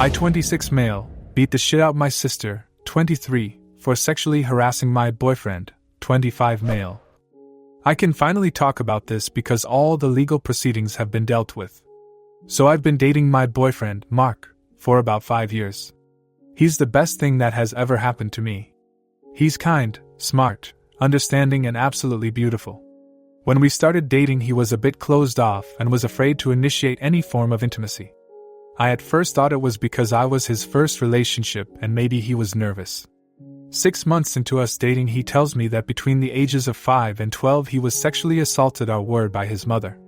I, 26 male, beat the shit out my sister, 23, for sexually harassing my boyfriend, 25 male. I can finally talk about this because all the legal proceedings have been dealt with. So I've been dating my boyfriend, Mark, for about 5 years. He's the best thing that has ever happened to me. He's kind, smart, understanding and absolutely beautiful. When we started dating he was a bit closed off and was afraid to initiate any form of intimacy. I at first thought it was because I was his first relationship and maybe he was nervous. 6 months into us dating he tells me that between the ages of 5 and 12 he was sexually assaulted by his mother.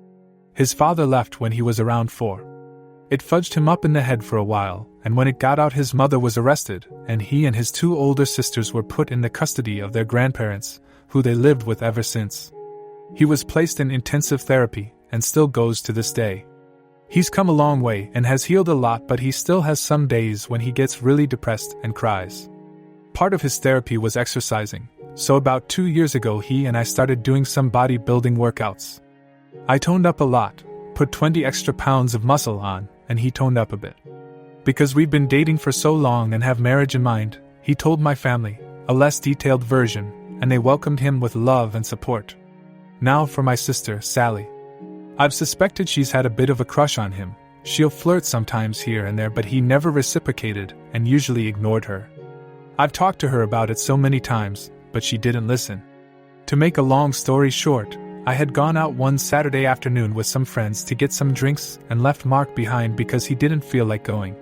His father left when he was around 4. It fudged him up in the head for a while, and when it got out his mother was arrested, and he and his 2 older sisters were put in the custody of their grandparents, who they lived with ever since. He was placed in intensive therapy, and still goes to this day. He's come a long way and has healed a lot, but he still has some days when he gets really depressed and cries. Part of his therapy was exercising, so about 2 years ago he and I started doing some bodybuilding workouts. I toned up a lot, put 20 extra pounds of muscle on, and he toned up a bit. Because we've been dating for so long and have marriage in mind, he told my family, a less detailed version, and they welcomed him with love and support. Now for my sister, Sally. I've suspected she's had a bit of a crush on him. She'll flirt sometimes here and there, but he never reciprocated and usually ignored her. I've talked to her about it so many times, but she didn't listen. To make a long story short, I had gone out one Saturday afternoon with some friends to get some drinks and left Mark behind because he didn't feel like going.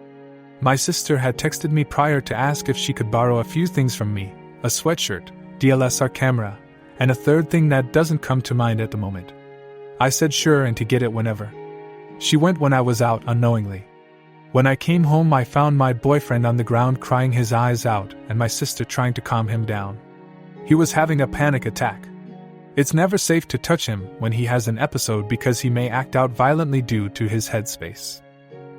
My sister had texted me prior to ask if she could borrow a few things from me, a sweatshirt, DSLR camera, and a third thing that doesn't come to mind at the moment. I said sure and to get it whenever. She went when I was out unknowingly. When I came home I found my boyfriend on the ground crying his eyes out and my sister trying to calm him down. He was having a panic attack. It's never safe to touch him when he has an episode because he may act out violently due to his headspace.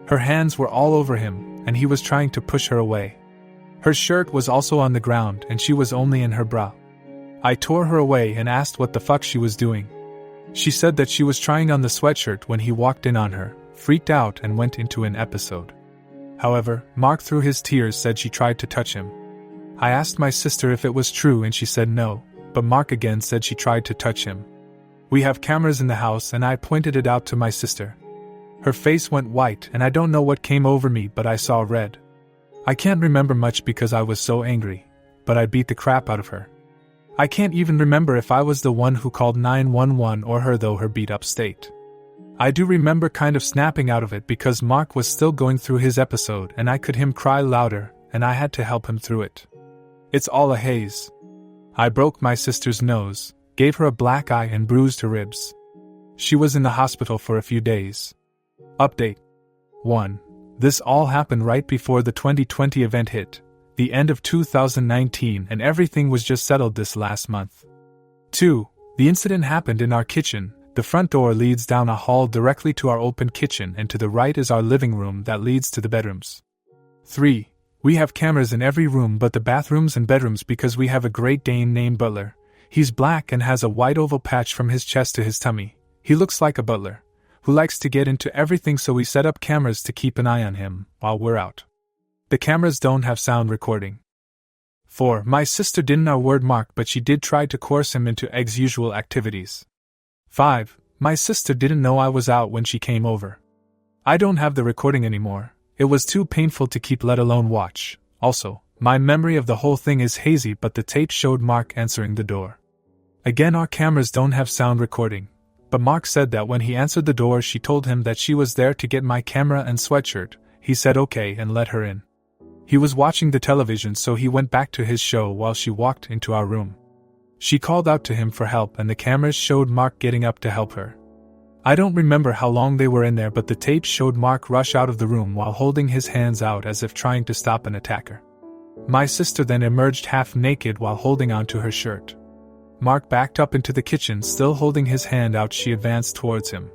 Her hands were all over him and he was trying to push her away. Her shirt was also on the ground and she was only in her bra. I tore her away and asked what the fuck she was doing. She said that she was trying on the sweatshirt when he walked in on her, freaked out and went into an episode. However, Mark through his tears said she tried to touch him. I asked my sister if it was true and she said no, but Mark again said she tried to touch him. We have cameras in the house and I pointed it out to my sister. Her face went white and I don't know what came over me, but I saw red. I can't remember much because I was so angry, but I beat the crap out of her. I can't even remember if I was the one who called 911 or her, though her beat up state. I do remember kind of snapping out of it because Mark was still going through his episode and I could him cry louder and I had to help him through it. It's all a haze. I broke my sister's nose, gave her a black eye and bruised her ribs. She was in the hospital for a few days. Update 1. This all happened right before the 2020 event hit, the end of 2019, and everything was just settled this last month. 2. The incident happened in our kitchen. The front door leads down a hall directly to our open kitchen and to the right is our living room that leads to the bedrooms. 3. We have cameras in every room but the bathrooms and bedrooms because we have a Great Dane named Butler. He's black and has a white oval patch from his chest to his tummy. He looks like a butler, who likes to get into everything, so we set up cameras to keep an eye on him while we're out. The cameras don't have sound recording. 4. My sister didn't outward Mark, but she did try to coerce him into Egg's usual activities. 5. My sister didn't know I was out when she came over. I don't have the recording anymore. It was too painful to keep, let alone watch. Also, my memory of the whole thing is hazy, but the tape showed Mark answering the door. Again, our cameras don't have sound recording, but Mark said that when he answered the door she told him that she was there to get my camera and sweatshirt. He said okay and let her in. He was watching the television, so he went back to his show while she walked into our room. She called out to him for help and the cameras showed Mark getting up to help her. I don't remember how long they were in there, but the tape showed Mark rush out of the room while holding his hands out as if trying to stop an attacker. My sister then emerged half naked while holding onto her shirt. Mark backed up into the kitchen, still holding his hand out. She advanced towards him.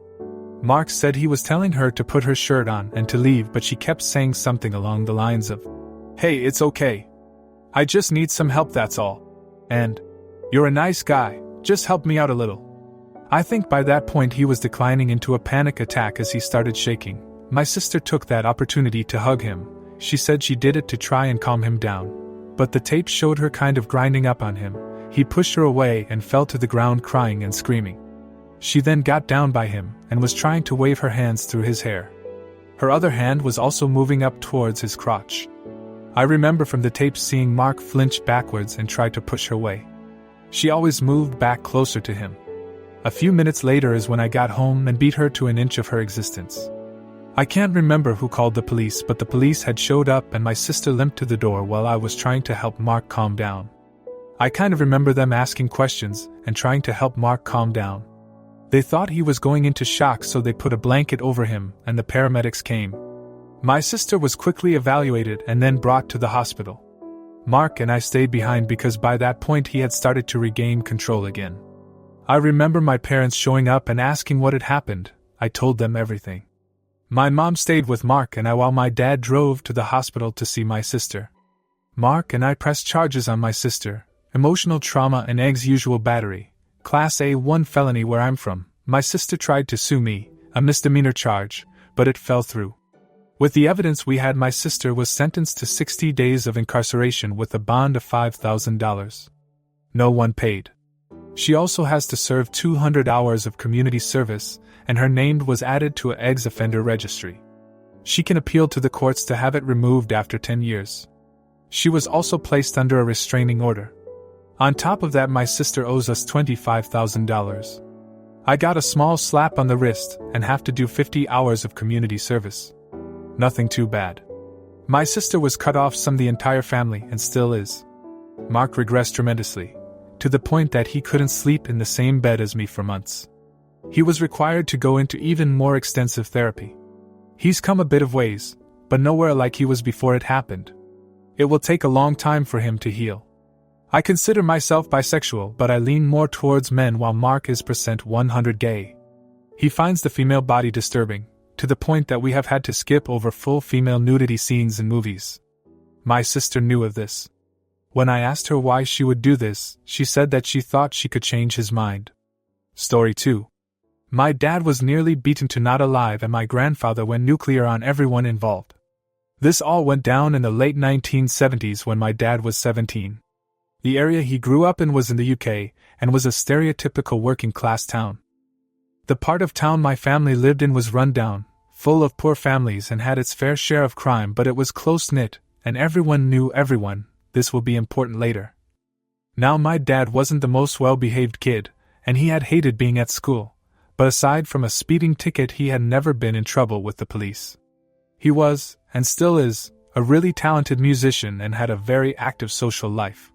Mark said he was telling her to put her shirt on and to leave, but she kept saying something along the lines of, "Hey, it's okay. I just need some help, that's all. And, you're a nice guy, just help me out a little." I think by that point he was declining into a panic attack as he started shaking. My sister took that opportunity to hug him, she said she did it to try and calm him down. But the tape showed her kind of grinding up on him. He pushed her away and fell to the ground crying and screaming. She then got down by him and was trying to wave her hands through his hair. Her other hand was also moving up towards his crotch. I remember from the tape seeing Mark flinch backwards and try to push her away. She always moved back closer to him. A few minutes later is when I got home and beat her to an inch of her existence. I can't remember who called the police, but the police had showed up and my sister limped to the door while I was trying to help Mark calm down. I kind of remember them asking questions and trying to help Mark calm down. They thought he was going into shock, so they put a blanket over him and the paramedics came. My sister was quickly evaluated and then brought to the hospital. Mark and I stayed behind because by that point he had started to regain control again. I remember my parents showing up and asking what had happened. I told them everything. My mom stayed with Mark and I while my dad drove to the hospital to see my sister. Mark and I pressed charges on my sister, emotional trauma and ex usual battery, Class A1 felony where I'm from. My sister tried to sue me, a misdemeanor charge, but it fell through. With the evidence we had, my sister was sentenced to 60 days of incarceration with a bond of $5,000. No one paid. She also has to serve 200 hours of community service, and her name was added to an ex-offender registry. She can appeal to the courts to have it removed after 10 years. She was also placed under a restraining order. On top of that, my sister owes us $25,000. I got a small slap on the wrist and have to do 50 hours of community service. Nothing too bad. My sister was cut off from the entire family and still is. Mark regressed tremendously, to the point that he couldn't sleep in the same bed as me for months. He was required to go into even more extensive therapy. He's come a bit of ways, but nowhere like he was before it happened. It will take a long time for him to heal. I consider myself bisexual, but I lean more towards men while Mark is %100 gay. He finds the female body disturbing, to the point that we have had to skip over full female nudity scenes in movies. My sister knew of this. When I asked her why she would do this, she said that she thought she could change his mind. Story 2. My dad was nearly beaten to not alive and my grandfather went nuclear on everyone involved. This all went down in the late 1970s when my dad was 17. The area he grew up in was in the UK and was a stereotypical working-class town. The part of town my family lived in was run down, full of poor families and had its fair share of crime, but it was close-knit, and everyone knew everyone. This will be important later. Now my dad wasn't the most well-behaved kid, and he had hated being at school, but aside from a speeding ticket he had never been in trouble with the police. He was, and still is, a really talented musician and had a very active social life.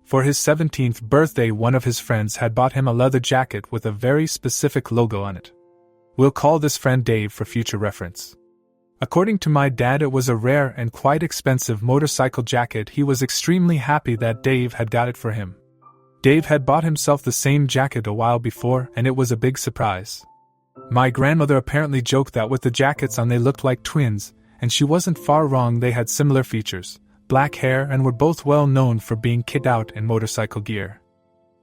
For his 17th birthday, one of his friends had bought him a leather jacket with a very specific logo on it. We'll call this friend Dave for future reference. According to my dad, it was a rare and quite expensive motorcycle jacket. He was extremely happy that Dave had got it for him. Dave had bought himself the same jacket a while before, and it was a big surprise. My grandmother apparently joked that with the jackets on they looked like twins, and she wasn't far wrong. They had similar features, black hair, and were both well known for being kitted out in motorcycle gear.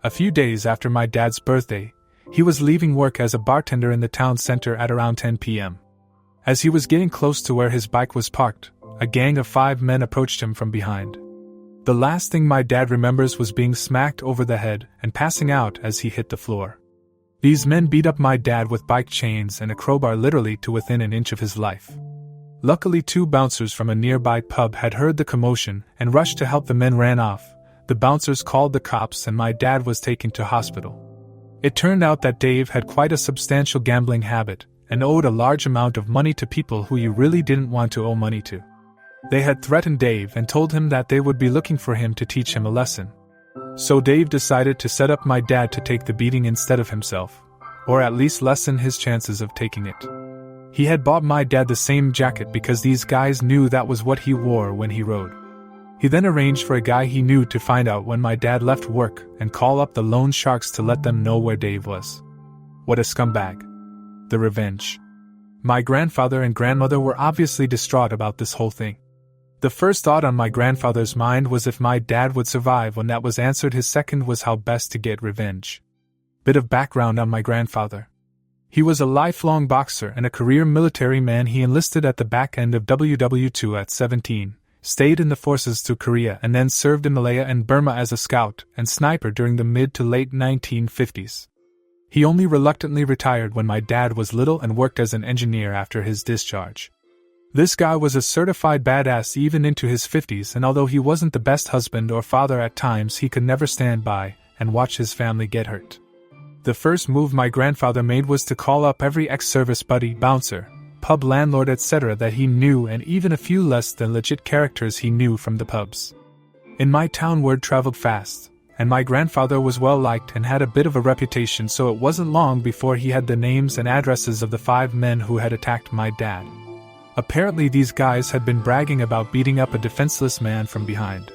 A few days after my dad's birthday, he was leaving work as a bartender in the town center at around 10 p.m. As he was getting close to where his bike was parked, a gang of 5 men approached him from behind. The last thing my dad remembers was being smacked over the head and passing out as he hit the floor. These men beat up my dad with bike chains and a crowbar, literally to within an inch of his life. Luckily, 2 bouncers from a nearby pub had heard the commotion and rushed to help. The men ran off. The bouncers called the cops and my dad was taken to hospital. It turned out that Dave had quite a substantial gambling habit and owed a large amount of money to people who you really didn't want to owe money to. They had threatened Dave and told him that they would be looking for him to teach him a lesson. So Dave decided to set up my dad to take the beating instead of himself, or at least lessen his chances of taking it. He had bought my dad the same jacket because these guys knew that was what he wore when he rode. He then arranged for a guy he knew to find out when my dad left work and call up the loan sharks to let them know where Dave was. What a scumbag. The revenge. My grandfather and grandmother were obviously distraught about this whole thing. The first thought on my grandfather's mind was if my dad would survive. When that was answered, his second was how best to get revenge. Bit of background on my grandfather. He was a lifelong boxer and a career military man. He enlisted at the back end of WW2 at 17, stayed in the forces through Korea and then served in Malaya and Burma as a scout and sniper during the mid to late 1950s. He only reluctantly retired when my dad was little and worked as an engineer after his discharge. This guy was a certified badass even into his 50s, and although he wasn't the best husband or father at times, he could never stand by and watch his family get hurt. The first move my grandfather made was to call up every ex-service buddy, bouncer, pub landlord, etc. that he knew, and even a few less than legit characters he knew from the pubs. In my town, word traveled fast, and my grandfather was well liked and had a bit of a reputation, so it wasn't long before he had the names and addresses of the 5 men who had attacked my dad. Apparently these guys had been bragging about beating up a defenseless man from behind.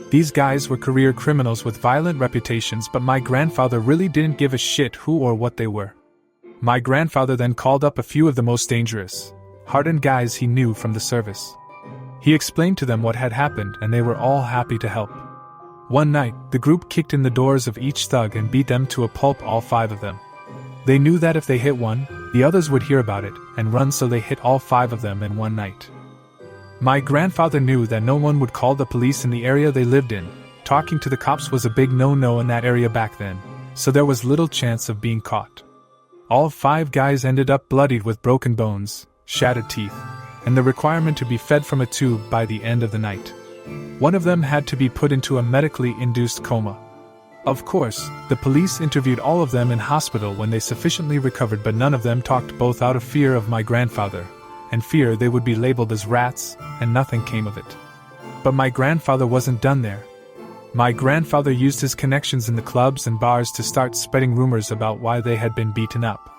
These guys were career criminals with violent reputations, but my grandfather really didn't give a shit who or what they were. My grandfather then called up a few of the most dangerous, hardened guys he knew from the service. He explained to them what had happened, and they were all happy to help. One night, the group kicked in the doors of each thug and beat them to a pulp, all 5 of them. They knew that if they hit one, the others would hear about it and run, so they hit all 5 of them in one night. My grandfather knew that no one would call the police in the area they lived in. Talking to the cops was a big no-no in that area back then, so there was little chance of being caught. All 5 guys ended up bloodied with broken bones, shattered teeth, and the requirement to be fed from a tube by the end of the night. One of them had to be put into a medically induced coma. Of course, the police interviewed all of them in hospital when they sufficiently recovered, but none of them talked, both out of fear of my grandfather and fear they would be labeled as rats, and nothing came of it. But my grandfather wasn't done there. My grandfather used his connections in the clubs and bars to start spreading rumors about why they had been beaten up.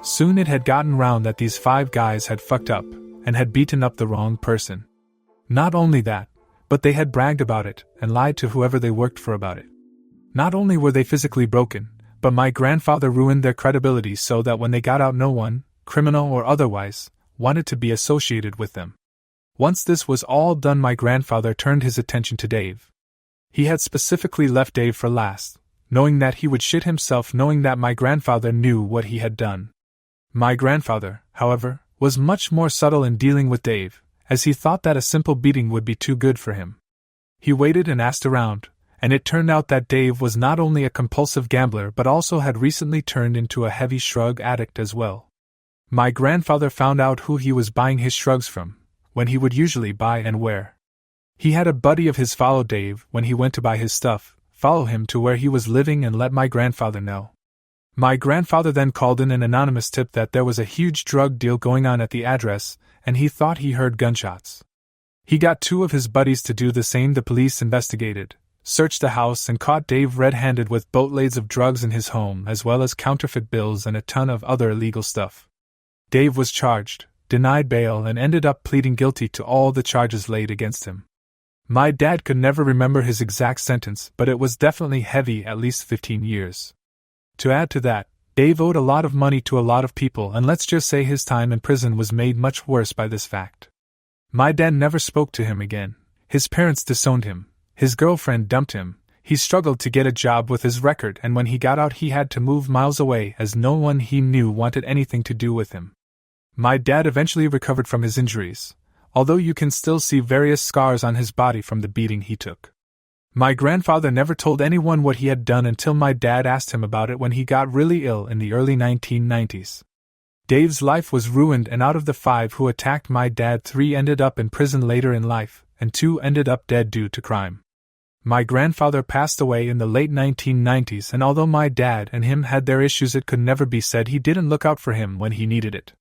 Soon it had gotten round that these 5 guys had fucked up and had beaten up the wrong person. Not only that, but they had bragged about it and lied to whoever they worked for about it. Not only were they physically broken, but my grandfather ruined their credibility so that when they got out, no one, criminal or otherwise, wanted to be associated with them. Once this was all done, my grandfather turned his attention to Dave. He had specifically left Dave for last, knowing that he would shit himself knowing that my grandfather knew what he had done. My grandfather, however, was much more subtle in dealing with Dave, as he thought that a simple beating would be too good for him. He waited and asked around, and it turned out that Dave was not only a compulsive gambler but also had recently turned into a heavy shrug addict as well. My grandfather found out who he was buying his shrugs from, when he would usually buy and where. He had a buddy of his follow Dave when he went to buy his stuff, follow him to where he was living and let my grandfather know. My grandfather then called in an anonymous tip that there was a huge drug deal going on at the address, and he thought he heard gunshots. He got 2 of his buddies to do the same. The police investigated, searched the house, and caught Dave red-handed with boatloads of drugs in his home, as well as counterfeit bills and a ton of other illegal stuff. Dave was charged, denied bail, and ended up pleading guilty to all the charges laid against him. My dad could never remember his exact sentence, but it was definitely heavy, at least 15 years. To add to that, Dave owed a lot of money to a lot of people, and let's just say his time in prison was made much worse by this fact. My dad never spoke to him again. His parents disowned him. His girlfriend dumped him. He struggled to get a job with his record, and when he got out he had to move miles away as no one he knew wanted anything to do with him. My dad eventually recovered from his injuries, although you can still see various scars on his body from the beating he took. My grandfather never told anyone what he had done until my dad asked him about it when he got really ill in the early 1990s. Dave's life was ruined, and out of the 5 who attacked my dad, 3 ended up in prison later in life, and 2 ended up dead due to crime. My grandfather passed away in the late 1990s, and although my dad and him had their issues, it could never be said he didn't look out for him when he needed it.